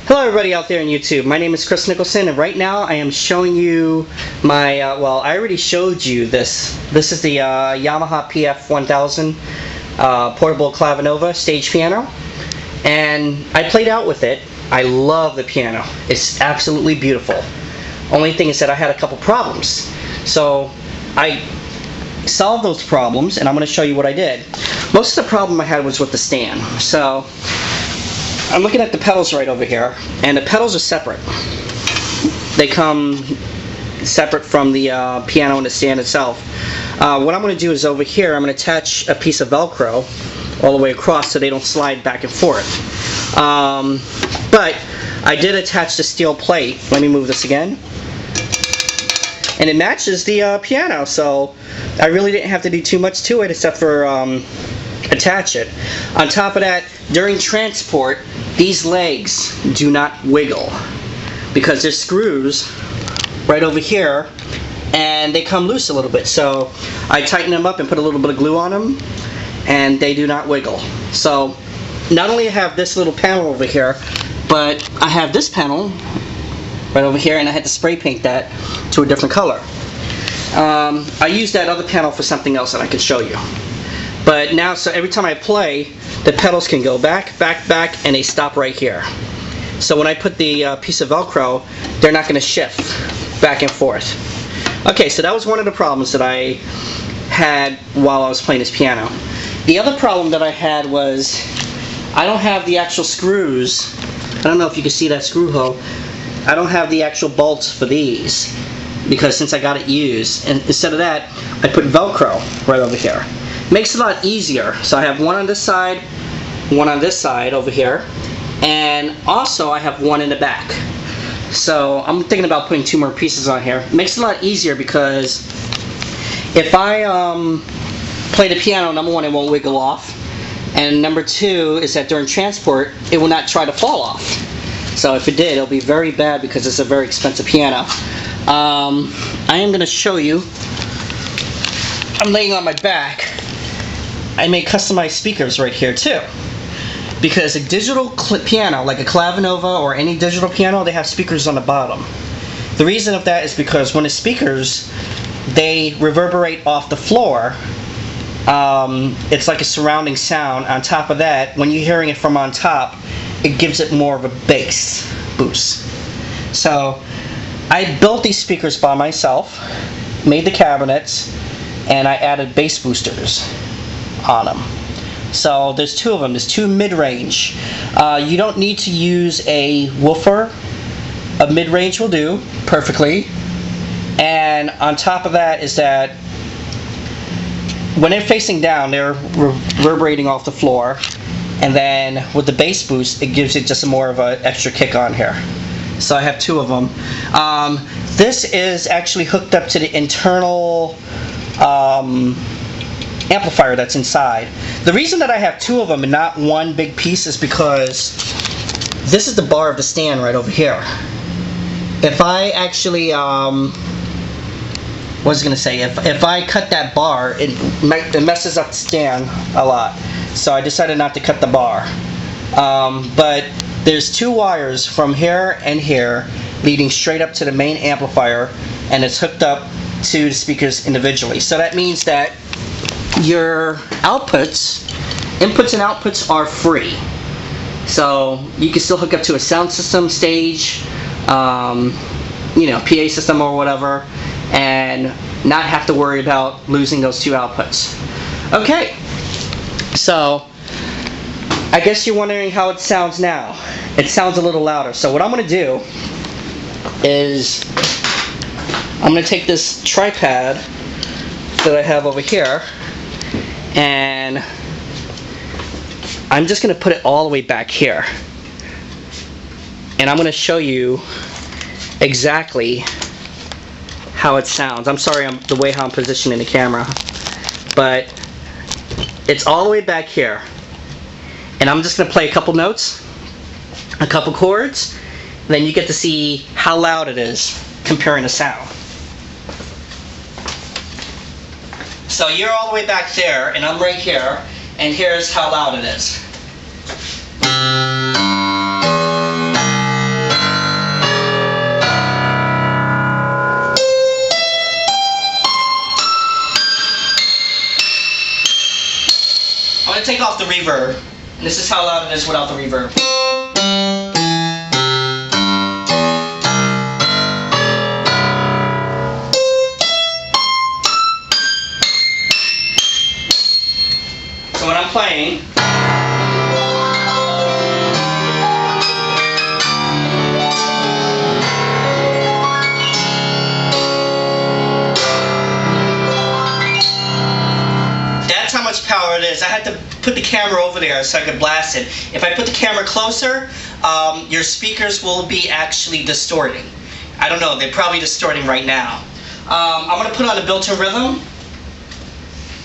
Hello everybody out there on YouTube. My name is Kris Nicholson, and right now I am showing you my, well, I already showed you this. This is the YAMAHA PF1000 portable Clavinova stage piano, and I played out with it. I love the piano. It's absolutely beautiful. Only thing is that I had a couple problems. So I solved those problems, and I'm going to show you what I did. Most of the problem I had was with the stand. So I'm looking at the pedals right over here, and the pedals are separate. They come separate from the piano and the stand itself. What I'm going to do is over here, I'm going to attach a piece of Velcro all the way across so they don't slide back and forth. But I did attach the steel plate. Let me move this again. And it matches the piano, so I really didn't have to do too much to it except for attach it. On top of that, during transport, these legs do not wiggle because there's screws right over here and they come loose a little bit. So I tighten them up and put a little bit of glue on them, and they do not wiggle. So not only have this little panel over here, but I have this panel right over here, and I had to spray paint that to a different color. I used that other panel for something else that I can show you. But now, so every time I play, the pedals can go back, back, back, and they stop right here. So when I put the piece of Velcro, they're not going to shift back and forth. Okay, so that was one of the problems that I had while I was playing this piano. The other problem that I had was I don't have the actual screws. I don't know if you can see that screw hole. I don't have the actual bolts for these because since I got it used, and instead of that, I put Velcro right over here. Makes it a lot easier. So I have one on this side, one on this side over here, and also I have one in the back. So I'm thinking about putting two more pieces on here. Makes it a lot easier because if I play the piano, number one, it won't wiggle off, and number two is that during transport it will not try to fall off. So if it did, it'll be very bad because it's a very expensive piano. I am going to show you. I'm laying on my back. I made customized speakers right here too, because a digital piano like a Clavinova or any digital piano, they have speakers on the bottom. The reason of that is because when the speakers, they reverberate off the floor, it's like a surrounding sound. On top of that, when you're hearing it from on top, it gives it more of a bass boost. So I built these speakers by myself, made the cabinets, and I added bass boosters on them. So there's two of them. There's two mid-range. You don't need to use a woofer. A mid-range will do perfectly. And on top of that is that when they're facing down, they're reverberating off the floor, and then with the bass boost, it gives it just more of an extra kick on here. So I have two of them. This is actually hooked up to the internal amplifier that's inside. The reason that I have two of them and not one big piece is because this is the bar of the stand right over here. If I actually, what was I going to say? If I cut that bar, it messes up the stand a lot. So I decided not to cut the bar. But there's two wires from here and here leading straight up to the main amplifier, and it's hooked up to the speakers individually. So that means that your inputs and outputs are free. So you can still hook up to a sound system, stage, you know, PA system or whatever, and not have to worry about losing those two outputs. Okay, so I guess you're wondering how it sounds now. It sounds a little louder. So what I'm going to do is I'm going to take this tripod that I have over here, and I'm just going to put it all the way back here, and I'm going to show you exactly how it sounds. I'm sorry the way how I'm positioning the camera, but it's all the way back here, and I'm just going to play a couple notes, a couple chords, then you get to see how loud it is comparing the sound. So you're all the way back there, and I'm right here, and here's how loud it is. the reverb. And this is how loud it is without the reverb. So when I'm playing, that's how much power it is. I had to put the camera over there so I could blast it. If I put the camera closer, your speakers will be actually distorting. I don't know, they're probably distorting right now. I'm going to put on a built-in rhythm,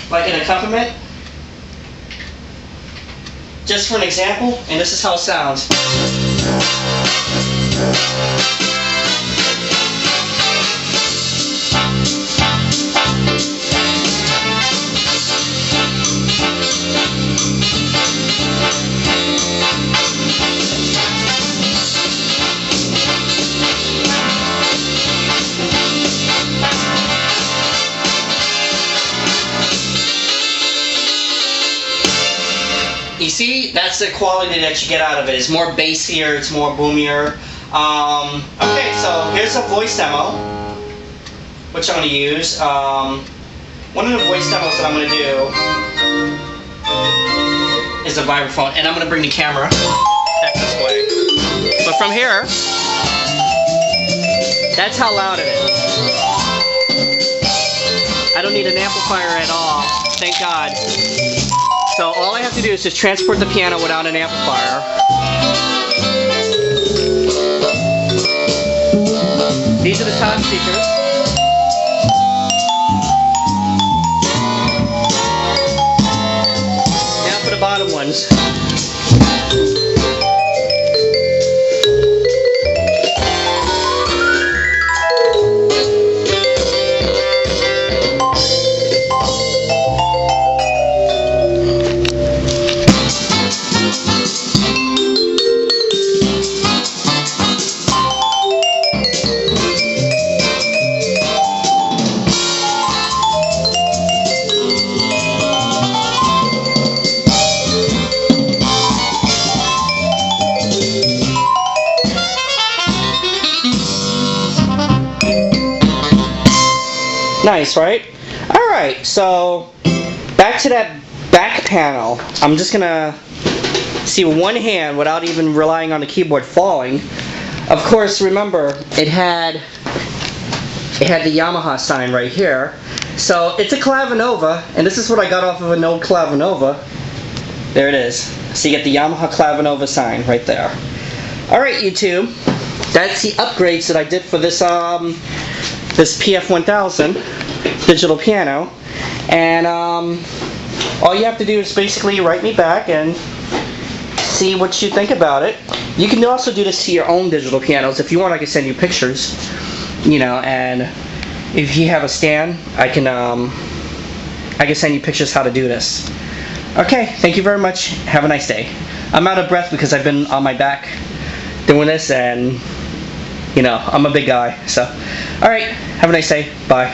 like an accompaniment, just for an example, and this is how it sounds. You see, that's the quality that you get out of it. It's more bassier, it's more boomier. Okay, so here's a voice demo, which I'm going to use. One of the voice demos that I'm going to do is a vibraphone, and I'm going to bring the camera back this way. But from here, that's how loud it is. I don't need an amplifier at all, thank God. So all I have to do is just transport the piano without an amplifier. These are the top speakers. Now for the bottom ones. Nice, right? Alright, so back to that back panel. I'm just gonna see one hand without even relying on the keyboard falling. Of course, remember, it had the Yamaha sign right here. So it's a Clavinova, and this is what I got off of an old Clavinova. There it is. So you get the Yamaha Clavinova sign right there. Alright, YouTube. That's the upgrades that I did for this this PF1000 digital piano, and all you have to do is basically write me back and see what you think about it. You can also do this to your own digital pianos. If you want, I can send you pictures, you know, and if you have a stand, I can send you pictures how to do this. Okay, thank you very much. Have a nice day. I'm out of breath because I've been on my back doing this, and you know, I'm a big guy, so alright, have a nice day. Bye.